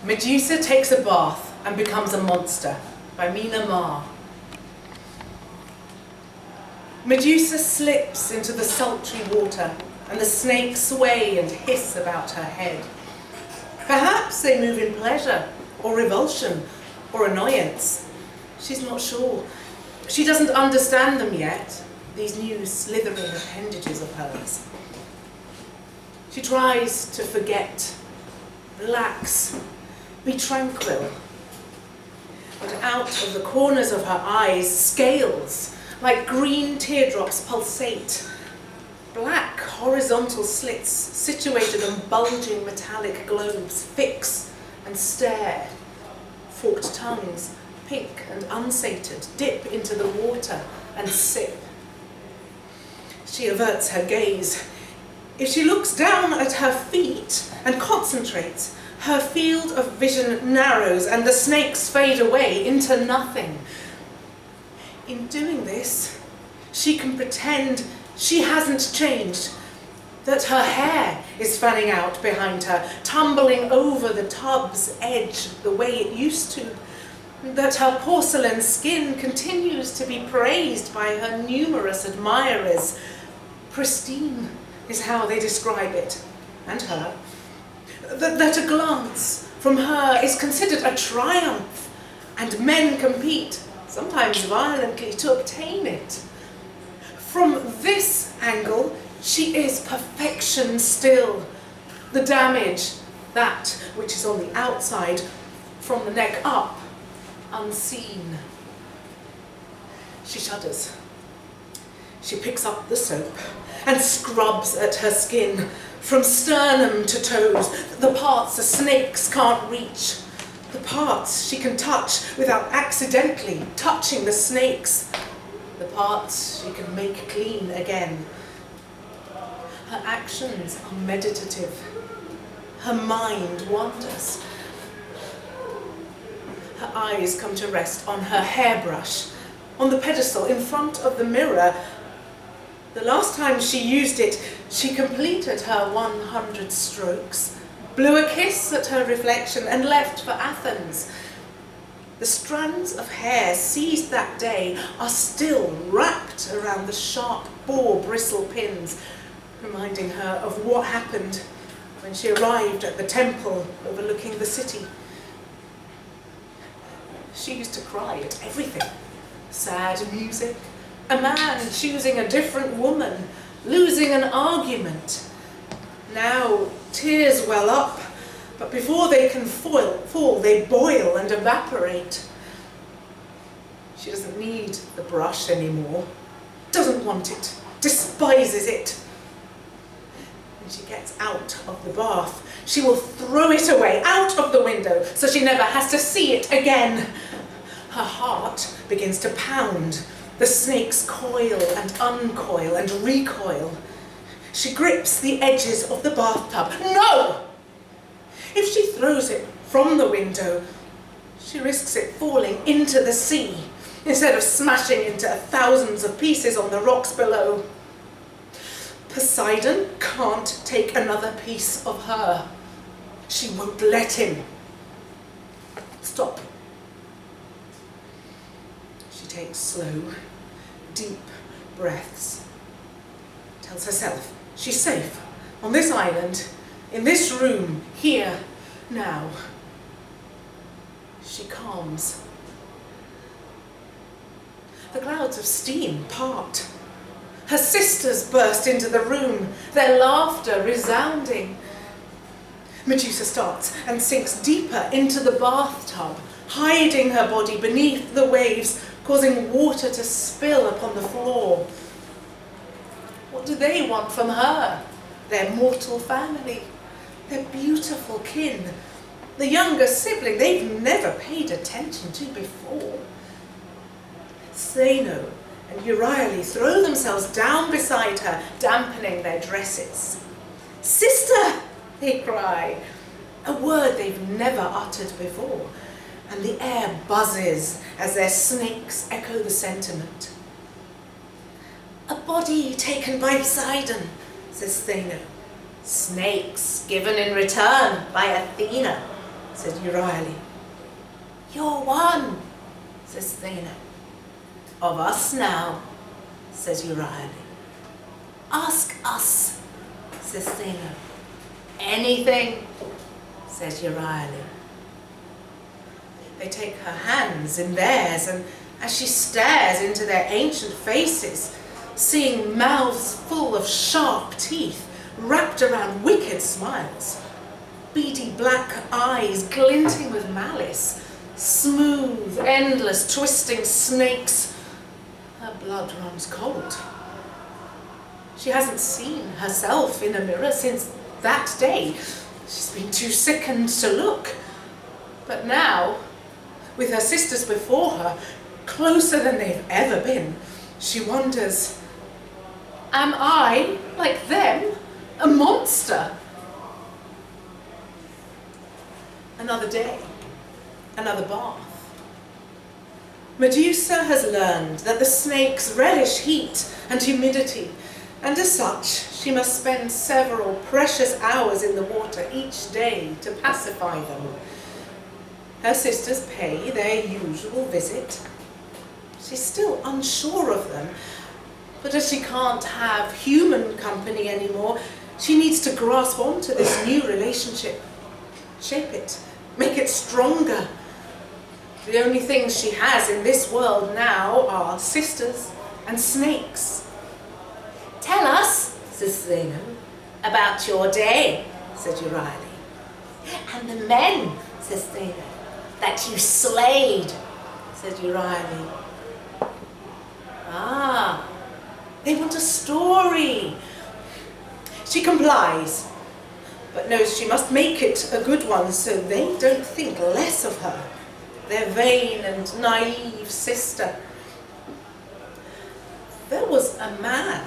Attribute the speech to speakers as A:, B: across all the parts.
A: Medusa Takes a Bath and Becomes a Monster by Mina Ma. Medusa slips into the sultry water, and the snakes sway and hiss about her head. Perhaps they move in pleasure, or revulsion, or annoyance. She's not sure. She doesn't understand them yet, these new slithering appendages of hers. She tries to forget, relax, be tranquil. But out of the corners of her eyes, scales, like green teardrops, pulsate. Black horizontal slits, situated on bulging metallic globes, fix and stare. Forked tongues, pink and unsated, dip into the water and sip. She averts her gaze. If she looks down at her feet and concentrates, her field of vision narrows and the snakes fade away into nothing. In doing this, she can pretend she hasn't changed, that her hair is fanning out behind her, tumbling over the tub's edge the way it used to, that her porcelain skin continues to be praised by her numerous admirers. Pristine is how they describe it, and her. That a glance from her is considered a triumph, and men compete, sometimes violently, to obtain it. From this angle, she is perfection still. The damage, that which is on the outside, from the neck up, unseen. She shudders. She picks up the soap and scrubs at her skin, from sternum to toes, the parts the snakes can't reach, the parts she can touch without accidentally touching the snakes, the parts she can make clean again. Her actions are meditative. Her mind wanders. Her eyes come to rest on her hairbrush, on the pedestal in front of the mirror. The last time she used it, she completed her 100 strokes, blew a kiss at her reflection and left for Athens. The strands of hair seized that day are still wrapped around the sharp boar bristle pins, reminding her of what happened when she arrived at the temple overlooking the city. She used to cry at everything. Sad music, a man choosing a different woman, losing an argument. Now tears well up, but before they can fall, they boil and evaporate. She doesn't need the brush anymore, doesn't want it, despises it. When she gets out of the bath, she will throw it away, out of the window, so she never has to see it again. Her heart begins to pound. The snakes coil and uncoil and recoil. She grips the edges of the bathtub. No! If she throws it from the window, she risks it falling into the sea instead of smashing into thousands of pieces on the rocks below. Poseidon can't take another piece of her. She won't let him. Stop. She takes slow, deep breaths. Tells herself she's safe on this island, in this room, here, now. She calms. The clouds of steam part. Her sisters burst into the room, their laughter resounding. Medusa starts and sinks deeper into the bathtub, hiding her body beneath the waves, causing water to spill upon the floor. What do they want from her? Their mortal family, their beautiful kin, the younger sibling they've never paid attention to before. Stheno and Euryale throw themselves down beside her, dampening their dresses. "Sister!" they cry, a word they've never uttered before, and the air buzzes as their snakes echo the sentiment. "A body taken by Poseidon," says Stheno. "Snakes given in return by Athena," said Euryale. You're one, says Athena. Of us now, says Euryale. Ask us, says Athena. Anything, says Euryale. They take her hands in theirs, and as she stares into their ancient faces, seeing mouths full of sharp teeth wrapped around wicked smiles, beady black eyes glinting with malice, smooth, endless, twisting snakes, her blood runs cold. She hasn't seen herself in a mirror since that day. She's been too sickened to look. But now, with her sisters before her, closer than they've ever been, she wonders, am I, like them, a monster? Another day, another bath. Medusa has learned that the snakes relish heat and humidity, and as such, she must spend several precious hours in the water each day to pacify them. Her sisters pay their usual visit. She's still unsure of them, but as she can't have human company anymore, she needs to grasp onto this new relationship, shape it, make it stronger. The only things she has in this world now are sisters and snakes. Tell us, says Athena, about your day, said Euryale. And the men, says Athena, that you slayed, said Euryale. Ah, they want a story. She complies, but knows she must make it a good one so they don't think less of her, their vain and naive sister. There was a man,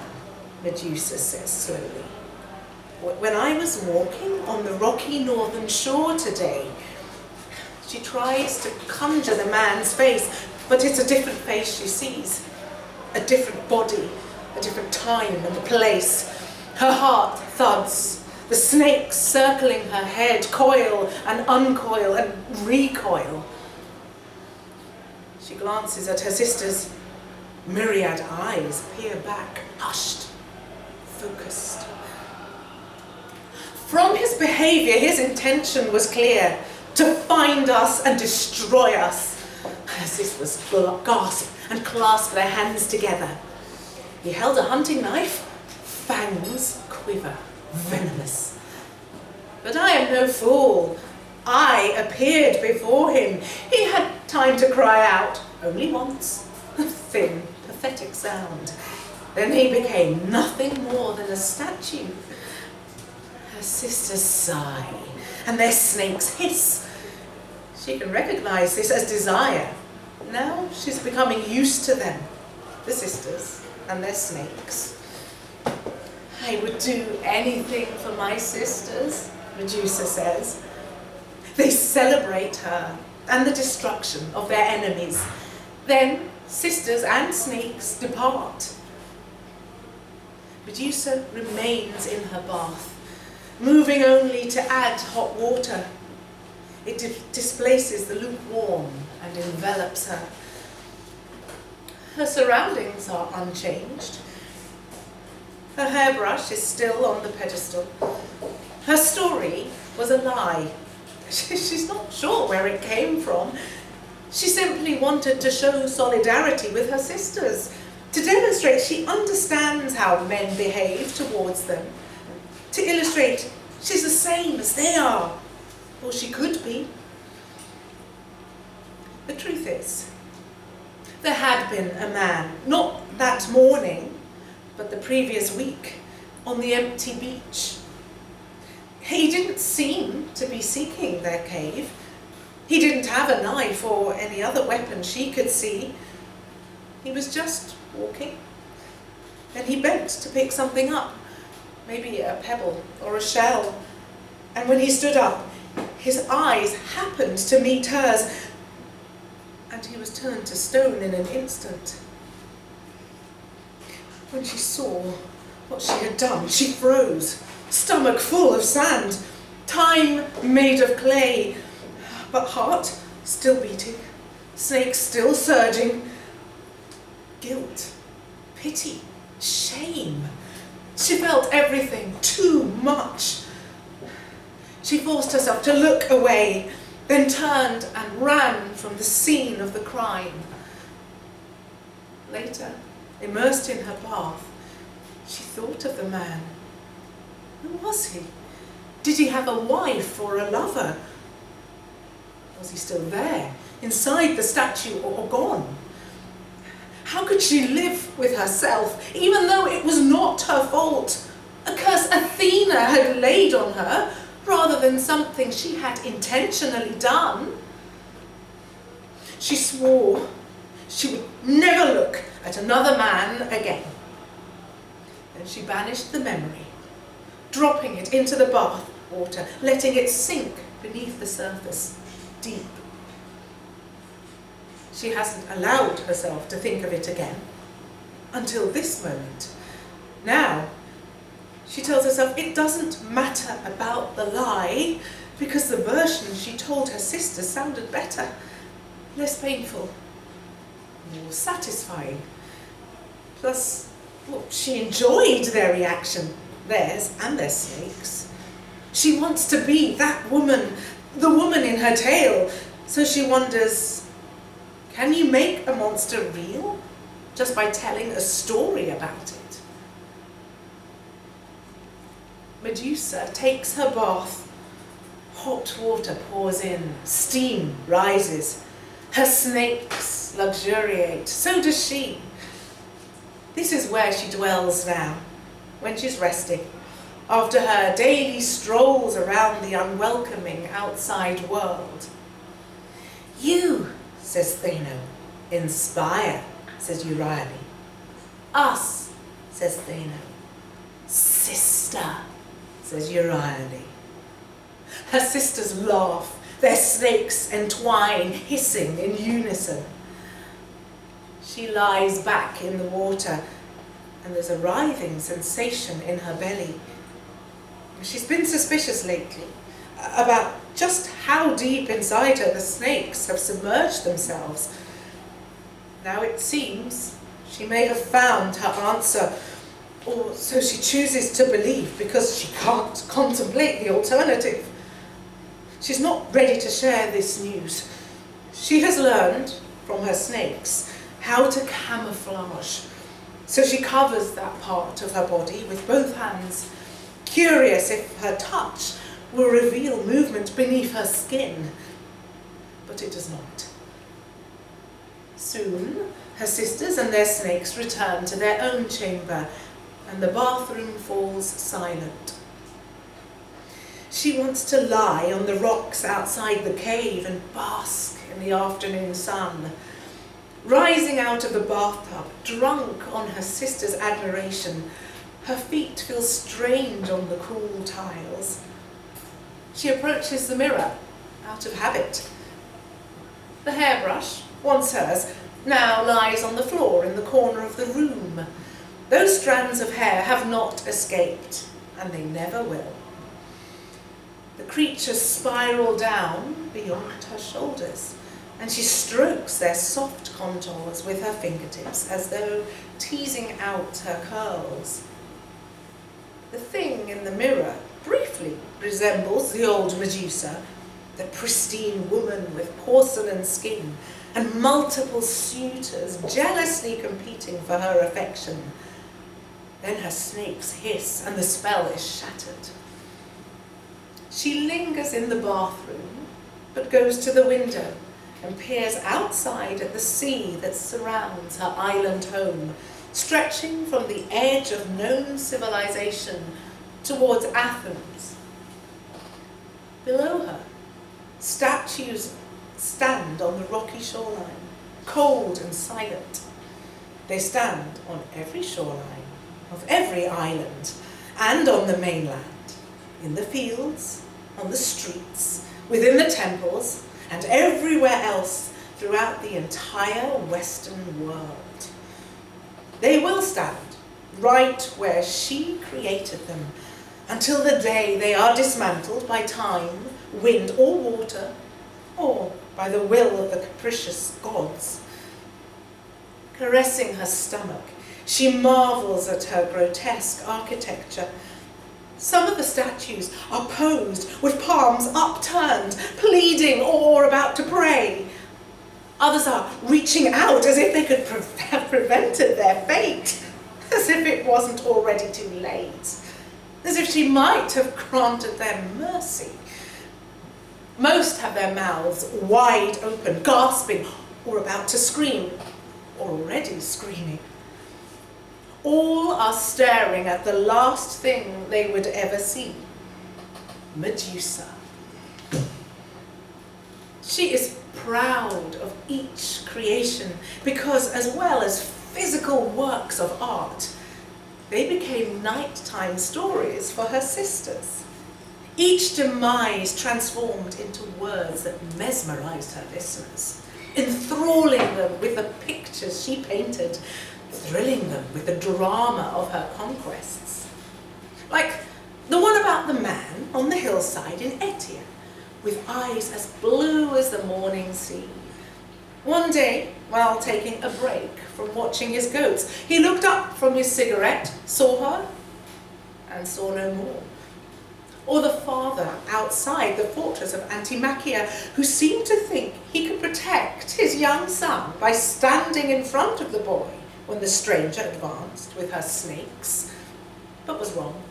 A: Medusa says slowly, when I was walking on the rocky northern shore today. She tries to conjure the man's face, but it's a different face she sees, a different body, a different time and place. Her heart thuds, the snakes circling her head coil and uncoil and recoil. She glances at her sisters. Myriad eyes peer back, hushed, focused. From his behaviour, his intention was clear, to find us and destroy us. Her sisters gasp and clasp their hands together. He held a hunting knife, fangs quiver, venomous. But I am no fool. I appeared before him. He had time to cry out, only once, a thin, pathetic sound. Then he became nothing more than a statue. Her sisters sigh, and their snakes hiss. She can recognise this as desire. Now she's becoming used to them, the sisters and their snakes. I would do anything for my sisters, Medusa says. They celebrate her and the destruction of their enemies. Then sisters and snakes depart. Medusa remains in her bath, moving only to add hot water. It displaces the lukewarm and envelops her. Her surroundings are unchanged. Her hairbrush is still on the pedestal. Her story was a lie. She's not sure where it came from. She simply wanted to show solidarity with her sisters, to demonstrate she understands how men behave towards them, to illustrate she's the same as they are, or she could be. The truth is, there had been a man, not that morning, but the previous week, on the empty beach. He didn't seem to be seeking their cave. He didn't have a knife or any other weapon she could see. He was just walking. Then he bent to pick something up, maybe a pebble or a shell. And when he stood up, his eyes happened to meet hers, and he was turned to stone in an instant. When she saw what she had done, she froze, stomach full of sand, time made of clay. but heart still beating, snakes still surging. Guilt, pity, shame. She felt everything too much. She forced herself to look away, then turned and ran from the scene of the crime. Later, immersed in her bath, she thought of the man. Who was he? Did he have a wife or a lover? Was he still there, inside the statue, or gone? How could she live with herself, even though it was not her fault? A curse Athena had laid on her, rather than something she had intentionally done. She swore she would never look at another man again. Then she banished the memory, dropping it into the bath water, letting it sink beneath the surface, deep. She hasn't allowed herself to think of it again until this moment. Now, she tells herself it doesn't matter about the lie, because the version she told her sister sounded better, less painful, more satisfying. Plus, well, she enjoyed their reaction, theirs and their snakes. She wants to be that woman, the woman in her tale, so she wonders, can you make a monster real just by telling a story about it? Medusa takes her bath. Hot water pours in, steam rises. Her snakes luxuriate, so does she. This is where she dwells now, when she's resting, after her daily strolls around the unwelcoming outside world. You, says Stheno. Inspire, says Euryale. Us, says Stheno. Sister, says Euryale. Her sisters laugh, their snakes entwine, hissing in unison. She lies back in the water, and there's a writhing sensation in her belly. She's been suspicious lately about just how deep inside her the snakes have submerged themselves. Now it seems she may have found her answer, or so she chooses to believe, because she can't contemplate the alternative. She's not ready to share this news. She has learned from her snakes how to camouflage, so she covers that part of her body with both hands, curious if her touch will reveal movement beneath her skin, but it does not. Soon, her sisters and their snakes return to their own chamber, and the bathroom falls silent. She wants to lie on the rocks outside the cave and bask in the afternoon sun. Rising out of the bathtub, drunk on her sister's admiration, her feet feel strange on the cool tiles. She approaches the mirror, out of habit. The hairbrush, once hers, now lies on the floor in the corner of the room. Those strands of hair have not escaped, and they never will. The creatures spiral down beyond her shoulders, and she strokes their soft contours with her fingertips, as though teasing out her curls. The thing in the mirror briefly resembles the old Medusa, the pristine woman with porcelain skin and multiple suitors jealously competing for her affection. Then her snakes hiss and the spell is shattered. She lingers in the bathroom, but goes to the window and peers outside at the sea that surrounds her island home, stretching from the edge of known civilization towards Athens. Below her, statues stand on the rocky shoreline, cold and silent. They stand on every shoreline of every island and on the mainland, in the fields, on the streets, within the temples, and everywhere else throughout the entire Western world. They will stand right where she created them, until the day they are dismantled by time, wind or water, or by the will of the capricious gods. Caressing her stomach, she marvels at her grotesque architecture. Some of the statues are posed with palms upturned, pleading or about to pray. Others are reaching out as if they could have prevented their fate, as if it wasn't already too late, as if she might have granted them mercy. Most have their mouths wide open, gasping, or about to scream, or already screaming. All are staring at the last thing they would ever see, Medusa. She is proud of each creation because, as well as physical works of art, they became nighttime stories for her sisters. Each demise transformed into words that mesmerized her listeners, enthralling them with the pictures she painted, thrilling them with the drama of her conquests. Like the one about the man on the hillside in Athena, with eyes as blue as the morning sea. One day, while taking a break from watching his goats, he looked up from his cigarette, saw her, and saw no more. Or the father outside the fortress of Antimachia, who seemed to think he could protect his young son by standing in front of the boy when the stranger advanced with her snakes, but was wrong.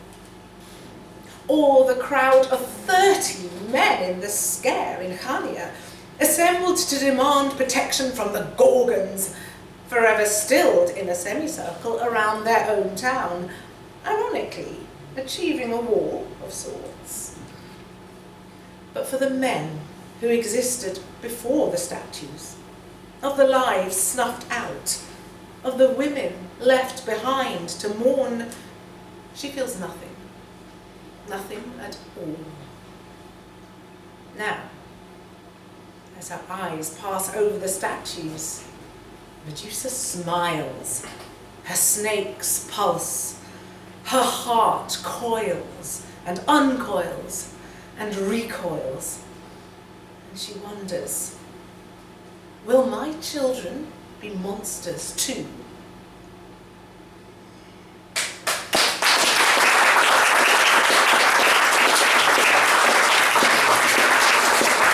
A: Or the crowd of 30 men in the scare in Chania, assembled to demand protection from the Gorgons, forever stilled in a semicircle around their own town, ironically achieving a wall of sorts. But for the men who existed before the statues, of the lives snuffed out, of the women left behind to mourn, she feels nothing. Nothing at all. Now, as her eyes pass over the statues, Medusa smiles. Her snakes pulse. Her heart coils and uncoils and recoils. And she wonders, will my children be monsters too?